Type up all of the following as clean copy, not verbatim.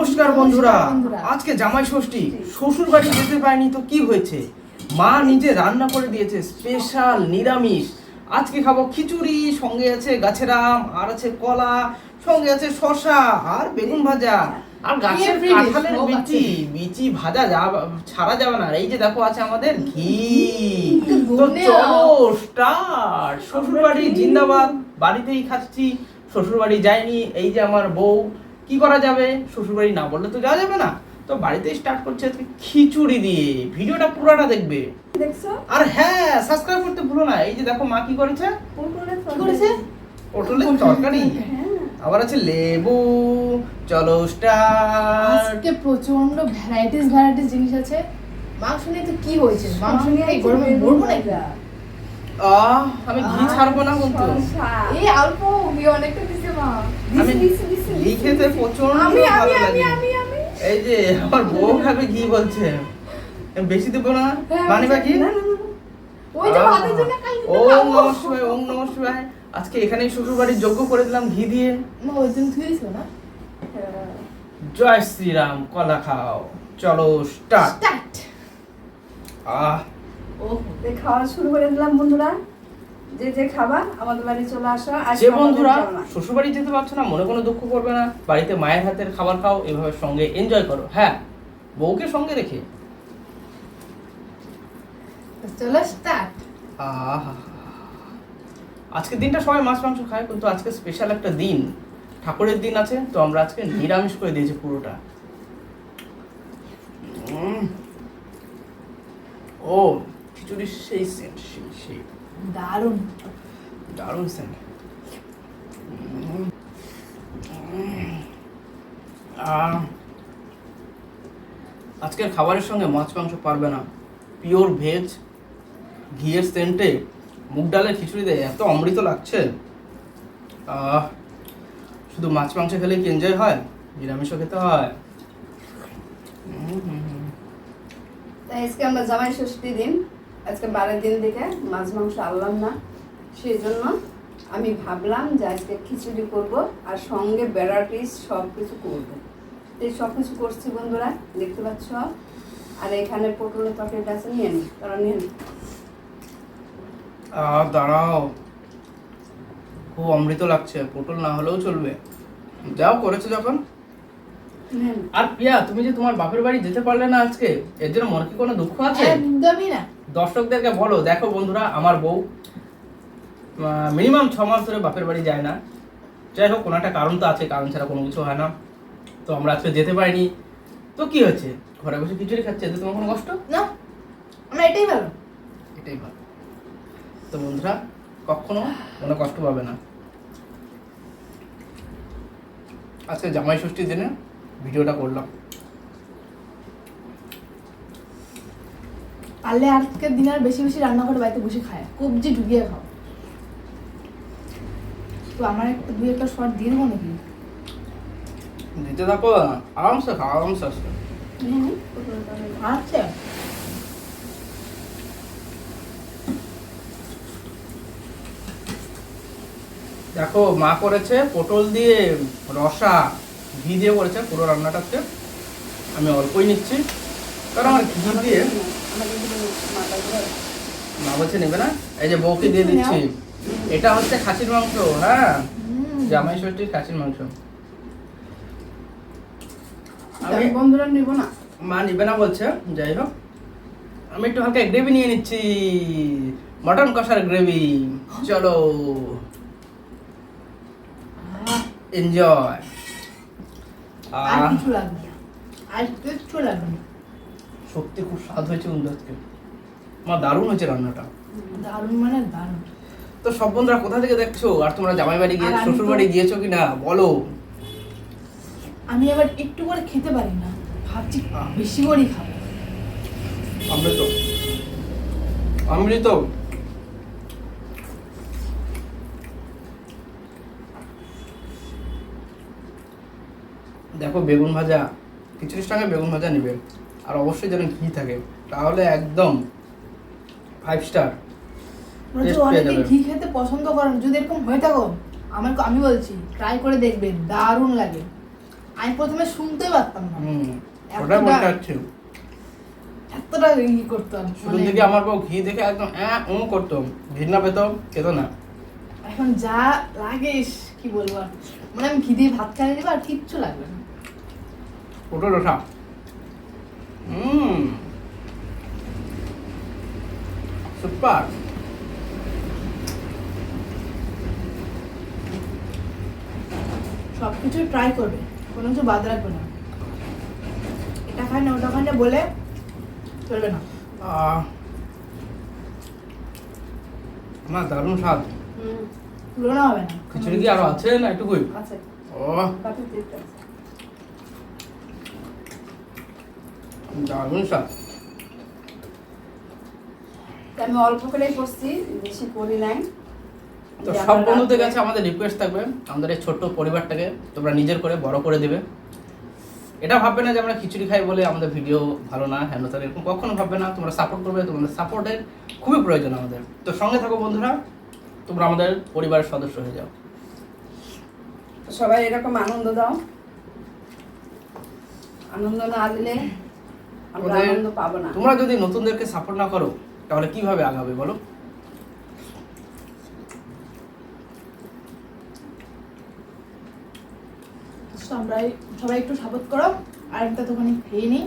নমস্কার বন্ধুরা, আজকে জামাই ষষ্ঠী। শ্বশুর বাড়ি যেতে পারিনি তো কি হয়েছে, মা নিজে রান্না করে দিয়েছে স্পেশাল নিরামিষ। আজকে খাবো খিচুড়ি, সঙ্গে আছে গাছের আম, আর আছে কলা, সঙ্গে আছে শসা আর বেগুন ভাজা, আর গাছের কাঁঠালের বিচি ভাজা ছাড়া যাবে না। এই যে দেখো আছে আমাদের ঘি। তো চলো স্টার্ট। শ্বশুর বাড়ি জিন্দাবাদ, বাড়িতেই খাচ্ছি, শ্বশুর বাড়ি যায়নি। এই যে আমার বউ, কি করা যাবে, শ্বশুর বাড়ি না বললে তো যাওয়া যাবে না, তো বাড়িতেই স্টার্ট করছে আজকে খিচুড়ি দিয়ে। ভিডিওটা পুরোটা দেখবে দেখছো? আর হ্যাঁ, সাবস্ক্রাইব করতে ভুলো না। এই যে দেখো মা কি করেছে, পটলের তরকারি, আবার আছে লেবু। চলো স্টার্ট। আজকে প্রচন্ড ভ্যারাইটিস জিনিস আছে। মাংস নিয়ে তো কি হয়েছে, মাংস নিয়ে এই গরমে মরবো নাকি? আমি ঘি ছাড়বো না কিন্তু। এই অল্প ঘি অনেকটা দিছে মা। আমি ঘি খেতে প্রচন্ড ভালো লাগে। এই যে আমার বউ খাবে ঘি বলছে, বেশি দেবো না মানে বাকি। ওই যে ভাতের জন্য কালকে তো ওম খাবো। নমঃ শিবায়, ওম নমঃ শিবায়। আজকে এখানেই শ্বশুর বাড়ির যজ্ঞ করে দিলাম ঘি দিয়ে। মা ওই দিন থুইছো না? জয় শ্রীরাম, কলা খাও। চলো স্টার্ট। খাওয়া শুরু করে দিলাম বন্ধুরা। যে যে খাবার আমাদের বাড়ি চলে আসো। যে বন্ধুরা শ্বশুর বাড়ি যেতে পারছো না, মনে কোনো দুঃখ করবে না, বাড়িতে মায়ের হাতের খাবার খাও, এভাবে সঙ্গে এনজয় করো। হ্যাঁ, বউকে সঙ্গে রেখে। চলো স্টার্ট। আজকের দিনটা সবাই মাছ মাংস খায়, কিন্তু আজকে স্পেশাল একটা দিন, ঠাকুরের দিন আছে, তো আমরা আজকে নিরামিষ করে দিয়েছি পুরোটা। ও খিচুড়ির সেই সেন্ট, সেই দারুণ দারুণ সেন্ট। আজকের খাবারের সঙ্গে মাছ মাংস পারবে না, পিওর ভেজ, ঘিয়ের সেন্টে মুগ ডালের খিচুড়ি দেয়, এত অমৃত লাগছে। শুধু মাছ মাংস খেলে কি এনজয় হয়, নিরামিষও খেতে হয়। তাই আজকে আমরা জামাই ষষ্ঠী দিন, আজকে 12 দিন থেকে মাছ মাংস আনলাম না, সেই জন্য আমি ভাবলাম যে আজকে খিচুড়ি করব আর সঙ্গে ভ্যারাইটিস সব কিছু করবো। এই সব কিছু করছি বন্ধুরা, দেখতে পাচ্ছ। আর এখানে পটলের তরকারিটা আছে, নিয়ে নি, তারা নিয়ে নি। দাঁড়াও, খুব অমৃত লাগছে, পটল না হলেও চলবে, যাও করেছো যখন। আর প্রিয়া, তুমি যে তোমার বাপের বাড়ি যেতে পারলে না আজকে, এর জন্য মনে কি কোনো দুঃখ আছে? একদমই না। দর্শকদেরকে বলো, দেখো বন্ধুরা, আমার বউ মিনিমাম 6 মাস ধরে বাপের বাড়ি যায় না। যাই হোক, কোনো একটা কারণ তো আছে, কারণ ছাড়া কোনো কিছু হয় না। তো আমরা আজকে যেতে পারিনি, তো কি হচ্ছে, ঘরে বসে খিচুড়ি খাচ্ছে, এতে তোমার কোনো কষ্ট না, আমরা এটাই ভালো। এটাই ভালো। তো বন্ধুরা, কখনো কোনো কষ্ট পাবে না। আজকে জামাই ষষ্ঠীর দিনে ভিডিওটা করলাম। পারলে আজকের দিন আর বেশি বেশি রান্না করে বাড়িতে বসে খায়, কবজি ঢুকিয়ে খাও। তো আমার একটা 2-1 শর্ট দিয়ে দেবো নাকি? দিতে থাকো, আরামসে খাও, আরামসে আসবে। নিয়ে নি পটলের তরকারি। আচ্ছা, দেখো মা করেছে পটল দিয়ে রসা, ঘি দিয়ে করেছে পুরো রান্নাটাতে। আমি অল্পই নিচ্ছি, কারণ আমার ঘি দিয়ে মা বলছে নেবে না। এই যে বউকে দিয়ে দিচ্ছি, এটা হচ্ছে খাসির মাংস। হ্যাঁ, জামাই ষষ্ঠীর খাসির মাংস। আমি বন্ধুরা নিব না, মা নিবে না বলছে, যাই হোক আমি একটু হালকা গ্রেভি নিয়ে নিচ্ছি, মটন কষার গ্রেভি। চলো এনজয়। আর কিছু লাগবে না, আর কিচ্ছু লাগবে না। সত্যি খুব স্বাদ হয়েছে বন্ধু আজকে, মা দারুণ হয়েছে রান্নাটা, দারুণ মানে দারুণ। তো সব বন্ধুরা কোথা থেকে দেখছো, আর তোমরা জামাই বাড়ি গিয়ে আর আমি শ্বশুর তো- বাড়ি গিয়েছো কিনা বলো। আমি আবার একটু করে খেতে পারি না, ভাবছি বেশি করেই খাবো। অমৃত অমৃত। দেখো বেগুন ভাজা, খিচুড়ির সঙ্গে বেগুন ভাজা নিবে, আর অবশ্যই যেন ঘি থাকে, তাহলে একদম 5 স্টার। অনেকে ঘি খেতে পছন্দ করেন, যদি এরকম হয়ে থাকো আমি বলছি ট্রাই করে দেখবেন, দারুণ লাগে। আমি প্রথমে শুনতেই পারতাম না, ওটাই বলতে চাচ্ছি। এতটা করতাম শুরুর দিকে আমার বউ ঘি দেখে একদম করতো, ঘৃণা পেত, খেত না। এখন যা লাগে ইস, কি বলবো আর। মানে আমি ঘি দিয়ে ভাত খাইয়ে দেবো আর কিচ্ছু লাগবে না। পটল রসা সুপার। সবকিছু ট্রাই করবে, কোনো কিছু বাদ রাখবে না। এটা খাই না ওটা খাই না বলে চলবে না। না, দারুণ স্বাদ। তুলনা হবে না। খিচুড়ি কি আরো আছে না একটুকুই? আছে, ও পাতে দিতে আছে। দারুণ স্বাদ। তো আমি অল্প করেই করছি, বেশি করি নাই। তো সব বন্ধুদের কাছে আমাদের রিকোয়েস্ট থাকবে, আমাদের এই ছোট্ট পরিবারটাকে তোমরা নিজের করে বড় করে দেবে। এটা ভাববে না যে আমরা খিচুড়ি খাই বলে আমাদের ভিডিও ভালো না, হ্যান তেন, এরকম কখনো ভাববে না। তোমরা সাপোর্ট করবে, তোমাদের সাপোর্টের খুবই প্রয়োজন আমাদের। তো সঙ্গে থাকো বন্ধুরা, তোমরা আমাদের পরিবারের সদস্য হয়ে যাও। তো সবাই এরকম আনন্দ দাও, আনন্দ না দিলে আমরা ওদের- আনন্দ পাবো না। তোমরা যদি নতুনদেরকে সাপোর্ট না করো তাহলে কিভাবে আগাবে বলো? তো আমরা সবাই একটু সাপোর্ট করো, আর একটা দোকানে খেয়ে নিই।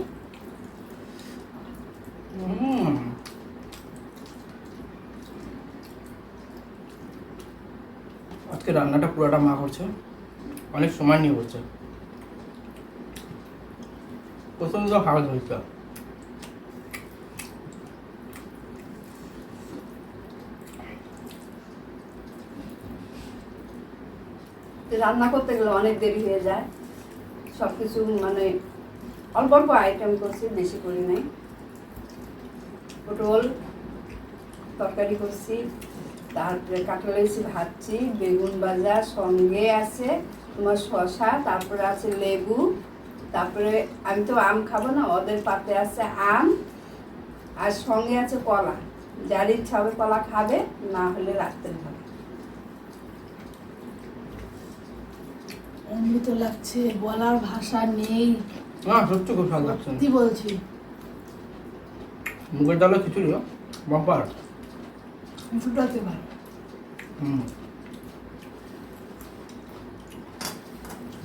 আজকে রান্নাটা পুরোটা মা করছে, অনেক সময় নিয়ে করছে। প্রচন্ড হাওয়া হয়েছে। রান্না করতে গেলে অনেক দেরি হয়ে যায়, সবকিছু মানে অল্প অল্প আইটেম করছি, বেশি করি নাই। পটল তরকারি করছি, তারপরে কাঁঠাল এসে ভাজছি, বেগুন ভাজা, সঙ্গে আছে তোমার শসা, তারপরে আছে লেবু, তারপরে আমি তো আম খাবো না, ওদের পাতে আছে আম, আর সঙ্গে আছে কলা। যার ইচ্ছা হবে কলা খাবে, না হলে রাখতে হবে। অমৃত লাগছে, বলার ভাষা নেই। না, সত্যি খুব স্বাদ লাগছে। সত্যি বলছি। মুগের ডালের খিচুড়ি বাম্পার। ফুটাতে পারো।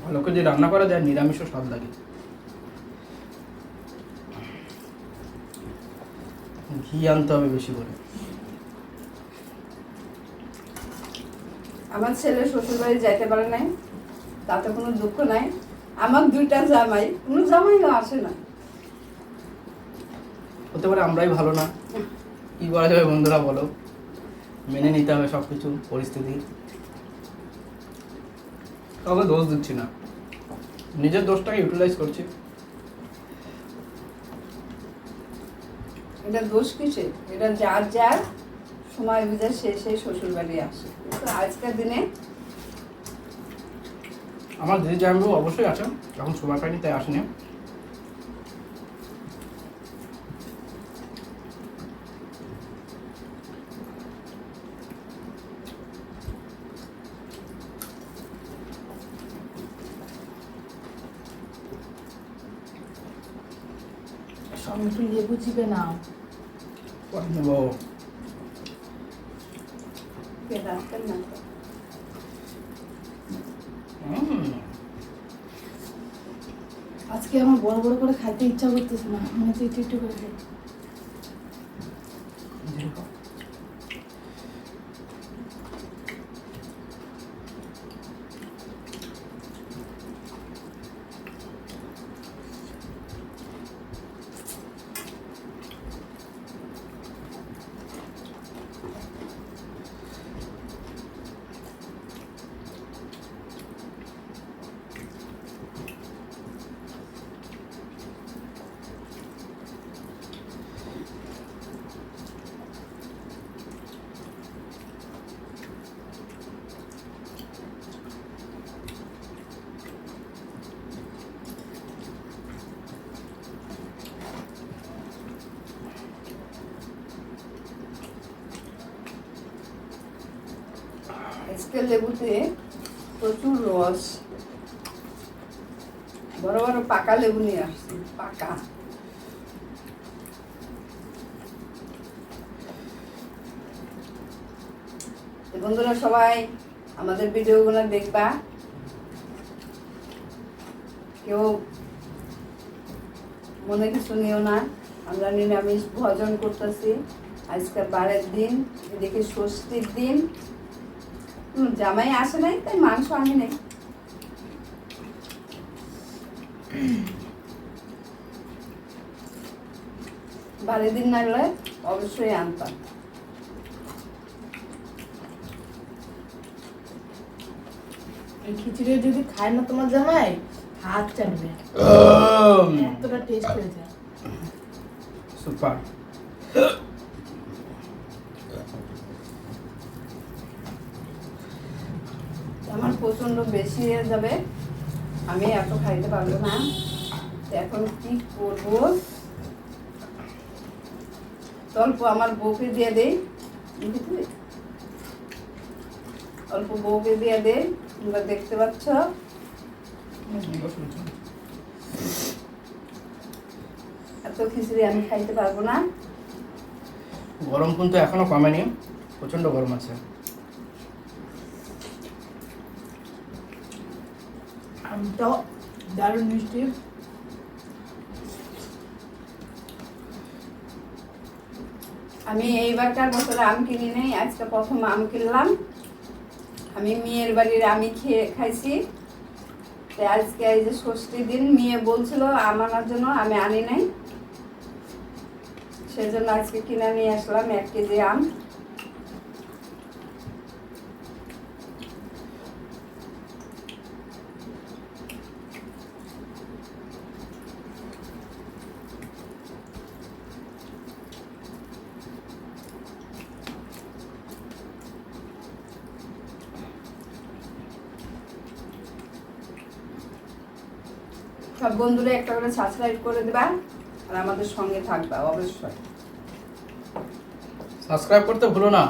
ভালো করে যে রান্না করা যায় নিরামিষও স্বাদ লাগে। ঘি আনতে হবে বেশি করে। আমার ছেলে শ্বশুরবাড়ি যাইতে পারে নাই, তাতে কোনো দুঃখ নাই। আমার দুইটা জামাই, কোনো জামাইও আসে না। হতে পারে আমরাই ভালো না, কি করা যাবে বন্ধুরা বলো? মেনে নিতে হবে সব কিছু পরিস্থিতি। কাউকে দোষ দিচ্ছি না, নিজের দোষটাকে ইউটিলাইজ করছি। এটা দোষ কিসে? এটা যার যার সময় বুঝে সে সেই শ্বশুরবাড়ি আসে। কিন্তু আজকের দিনে আমার দিদি জামাইবাবু অবশ্যই আছে, এখন সময় পাইনি তাই আসেনি। সঙ্গে একটু লেবু চিপে নাও। পরে নেবো। কে রাখতেন না তো। আজকে আমার বড় বড় করে খাইতে ইচ্ছা করতেছে না, মনে হচ্ছে একটু একটু করে খাই। আজকের লেবুতে প্রচুর রস। বড় বড় পাকা লেবু নিয়ে আসছি, পাকা। তো বন্ধুরা সবাই আমাদের ভিডিওগুলো দেখবা, কেউ মনে কিছু নিও না। আমরা নিরামিষ ভোজন করতেছি আজকে বারের দিন, দেখি ষষ্ঠীর দিন। জামাই আসে নাই তাই মাংস আনি নাই। বারের দিন না হলে অবশ্যই আনতাম। এই খিচুড়ি যদি খায় না তোমার জামাই, হাত চাটবে, এতটা টেস্ট হয়েছে। সুপার। আমার প্রচন্ড বেশি হয়ে যাবে, আমি এত খাইতে পারবো না। তো এখন কি করবো, অল্প আমার বউকে দিয়ে দেই, অল্প বউকে দিয়ে দেই। তোমরা দেখতে পাচ্ছ এত খিচুড়ি আমি খাইতে পারবো না। গরম কিন্তু এখনো কমেনি, প্রচন্ড গরম আছে। আমটাও দারুণ মিষ্টি। আমি এইবারকার বছরে আম কিনি নেই, আজকে প্রথম আম কিনলাম। আমি মেয়ের বাড়ির আমি খাইছি। তো আজকে এই যে ষষ্ঠীর দিন মেয়ে বলছিল আম আনার জন্য, আমি আনি নাই, সেজন্য আজকে কিনে নিয়ে আসলাম 1 কেজি আম। সব বন্ধুরা একটা করে সাবস্ক্রাইব করে দেবা আর আমাদের সঙ্গে থাকবা অবশ্যই। সাবস্ক্রাইব করতে ভুলো না।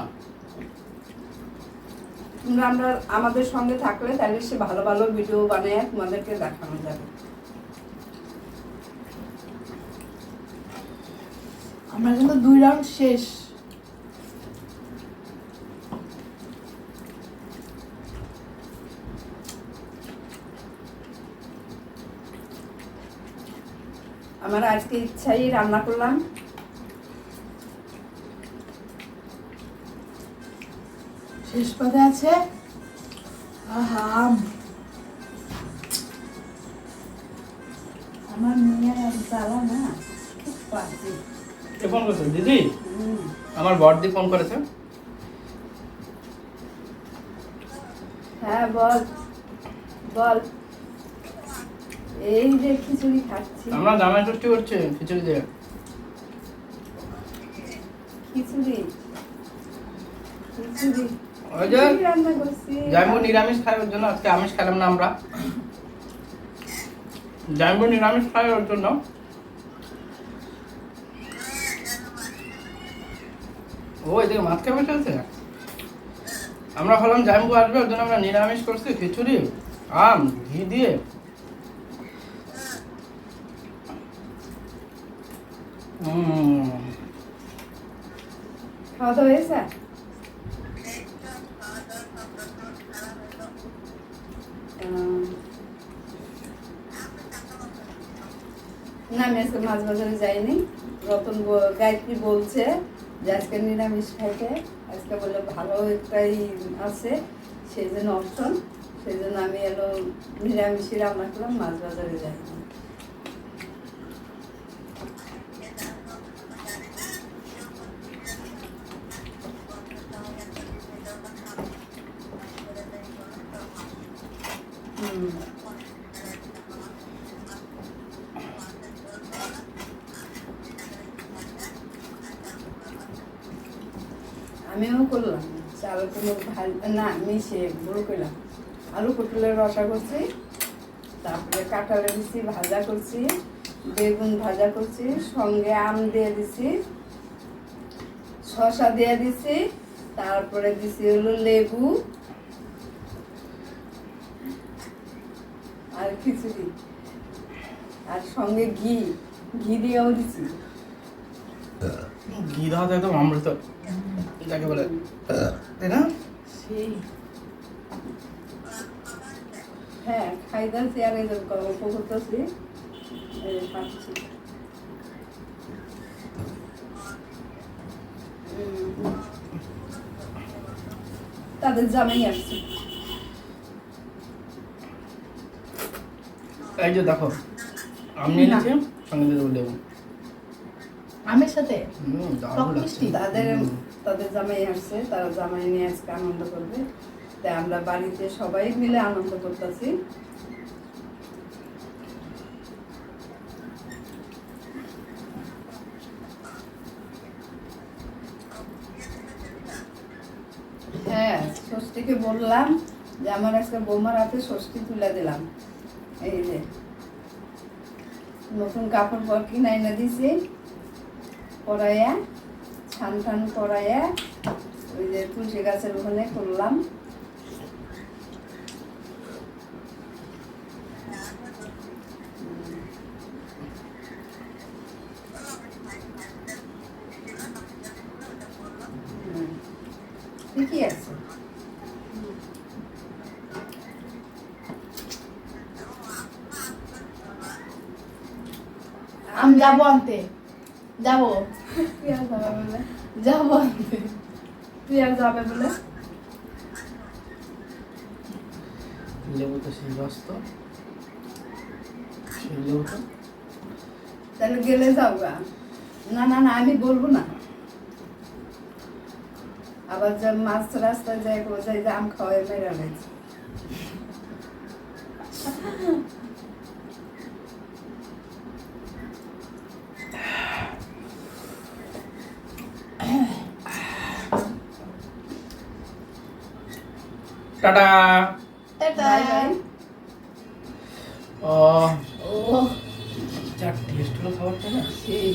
তোমরা আমরা আমাদের সঙ্গে থাকলে তাহলে সে ভালো ভালো ভিডিও বানিয়ে তোমাদেরকে দেখানো যাবে। আমরা কিন্তু 2 রাউন্ড শেষ। আমার আজকে ইচ্ছাই রান্না করলাম। শেষ পথে আছে আহা, আমার মেয়ের আর জ্বালা না, খুব পাচ্ছি। কে ফোন করেছে? দিদি? আমার বড়দি ফোন করেছে। হ্যাঁ বল বল। এই যে খিচুড়ি খাচ্ছি। আমরা জামাই ষষ্ঠী করছি খিচুড়ি দিয়ে। খিচুড়ি খিচুড়ি ওই যে খিচুড়ি রান্না করছি। জামাইবু নিরামিষ খায়, ওর জন্য আজকে আমিষ খেলাম না আমরা। জামাইবু নিরামিষ খায় ওর জন্য। ও এদিকে মাছ খেয়ে বসে আছে। আমরা ভাবলাম জামাইবু আসবে, ওর জন্য আমরা নিরামিষ করছি, খিচুড়ি আম ঘি দিয়ে। খাওয়া দাওয়া হয়েছে? না আমি আজকে মাছ বাজারে যাইনি। রতন গায়ত্রী বলছে যে আজকে নিরামিষ খাইতে, আজকে বললে ভালো একটাই আছে সেই জন্য অপশন, সেই জন্য আমি এলো নিরামিষই রান্না করলাম, মাছ বাজারে যাইনি। আমিও করলাম চাল কুমড়ো না মিশে গুঁড়ো করলাম, আলু পটলের রসা করছি, তারপরে কাঁঠালের দিচ্ছি ভাজা করছি, বেগুন ভাজা করছি, সঙ্গে আম দিয়ে দিছি, শসা দিয়ে দিছি, তারপরে দিছি হলো লেবু আর খিচুড়ি। আর সঙ্গে ঘি ঘি দিয়েও দিছি। ঘি দেওয়া তো একদম অমৃত যাকে বলে, তাই না? সেই হ্যাঁ খাইতেছি আর এই যে গল্প করতেছি, এই যে খাচ্ছি। তাদের জামাই আসছে। এই যে দেখো আম নিয়ে নিচ্ছে, সঙ্গে দিয়ে দেবো লেবু। আমের সাথে দারুণ টক লাগছে। মিষ্টি। তাদের জামাই আসছে, তারা জামাই নিয়ে আজকে আনন্দ করবে, তাই আমরা বাড়িতে সবাই মিলে আনন্দ করতেছি। হ্যাঁ ষষ্ঠীকে বললাম যে আমার আজকে বৌমার হাতে ষষ্ঠী তুলে দিলাম। এই যে নতুন কাপড় পর কিনে এনে দিছি, পরাইয়া ছান টান পরাইয়া ওই যে তুলসী গাছের ওখানে করলাম। ঠিকই আছে। আমি যাবো আনতে, যাবো তুই আর যাবে বলে? যাবো আনতে। তুই আর যাবে বলে? লেবু তো সেই রস তো, সেই লেবুটা তাহলে গেলে যাও গা। না না না আমি বলবো না, আবার যে মাছ রাস্তায় যাই বোঝাই যে আম খাওয়াই মেরা রয়েছে। টাটা। টাটা। Bye bye. ও ও যা টেস্ট হলো খাবারটা না, সেই